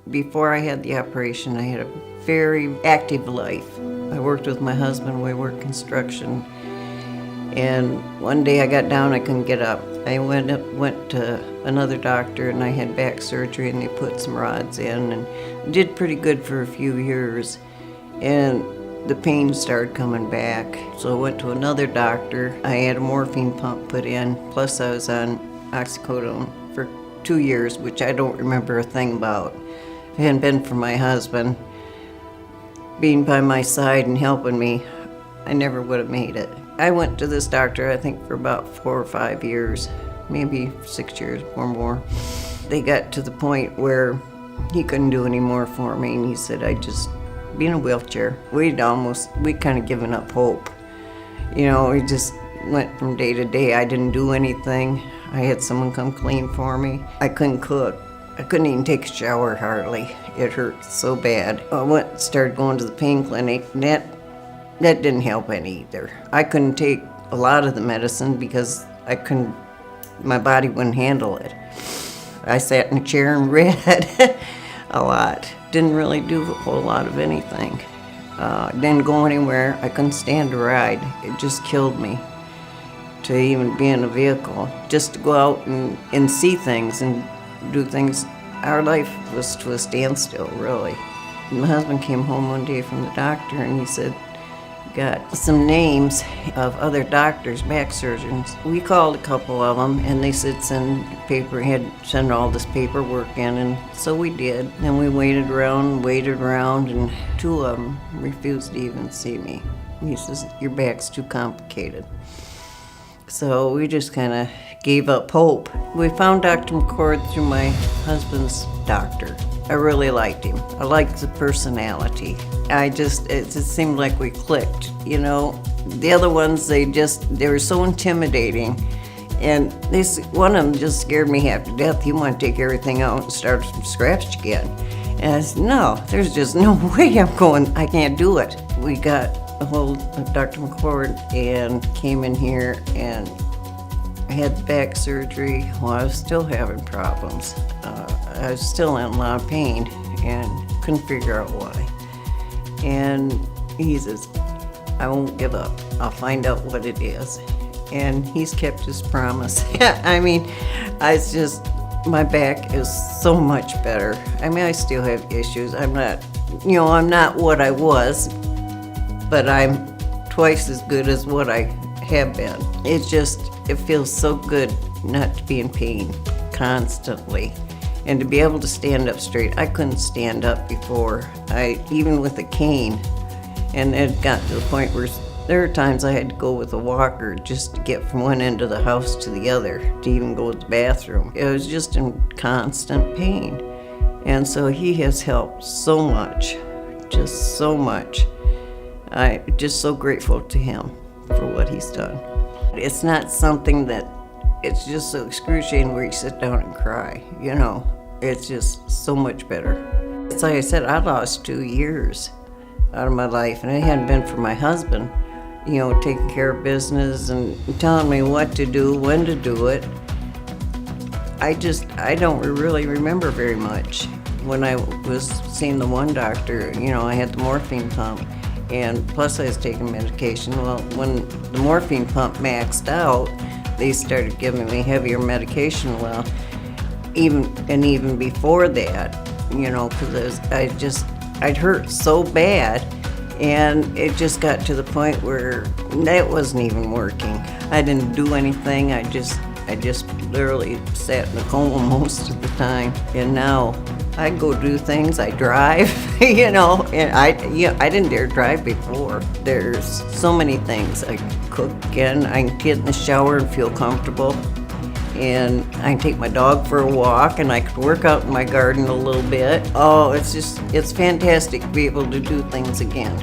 Before I had the operation, I had a very active life. I worked with my husband, we worked construction, and one day I got down, I couldn't get up. I went to another doctor and I had back surgery and they put some rods in and did pretty good for a few years. And the pain started coming back. So I went to another doctor. I had a morphine pump put in, plus I was on oxycodone for 2 years, which I don't remember a thing about. If it hadn't been for my husband being by my side and helping me, I never would have made it. I went to this doctor, I think, for about 4 or 5 years, maybe 6 years or more. They got to the point where he couldn't do any more for me, and he said I'd just be in a wheelchair. We'd kind of given up hope. You know, we just went from day to day. I didn't do anything. I had someone come clean for me. I couldn't cook. I couldn't even take a shower hardly. It hurt so bad. I started going to the pain clinic, and that didn't help any either. I couldn't take a lot of the medicine because my body wouldn't handle it. I sat in a chair and read a lot. Didn't really do a whole lot of anything. Didn't go anywhere. I couldn't stand to ride. It just killed me to even be in a vehicle. Just to go out and see things and do things. Our life was to a standstill, really. My husband came home one day from the doctor and he said, got some names of other doctors, back surgeons. We called a couple of them and they said send all this paperwork in, and so we did. And we waited around, and 2 of them refused to even see me. He says, your back's too complicated. So we just kind of gave up hope. We found Dr. McCord through my husband's doctor. I really liked him. I liked the personality. It just seemed like we clicked, you know. The other ones, they were so intimidating. And one of them just scared me half to death. He wanted to take everything out and start from scratch again. And I said, no, there's just no way I can't do it. We got a hold of Dr. McCord and came in here and I had back surgery. Well, I was still having problems. I was still in a lot of pain and couldn't figure out why. And he says, I won't give up. I'll find out what it is. And he's kept his promise. I mean, my back is so much better. I mean, I still have issues. I'm not what I was, but I'm twice as good as what I have been. It feels so good not to be in pain constantly and to be able to stand up straight. I couldn't stand up before, even with a cane. And it got to the point where there were times I had to go with a walker just to get from one end of the house to the other, to even go to the bathroom. It was just in constant pain. And so he has helped so much, just so much. I'm just so grateful to him for what he's done. It's not something that, it's just so excruciating where you sit down and cry, you know. It's just so much better. It's like I said, I lost 2 years out of my life, and it hadn't been for my husband, you know, taking care of business and telling me what to do, when to do it. I don't really remember very much. When I was seeing the one doctor, you know, I had the morphine pump, and plus I was taking medication. Well, when the morphine pump maxed out, they started giving me heavier medication. Well, even before that, you know, because I'd hurt so bad, and it just got to the point where that wasn't even working. I didn't do anything. I just literally sat in a coma most of the time. And now I go do things. I drive, you know, and I didn't dare drive before. There's so many things. I cook and I can get in the shower and feel comfortable. And I can take my dog for a walk, and I could work out in my garden a little bit. Oh, it's fantastic to be able to do things again.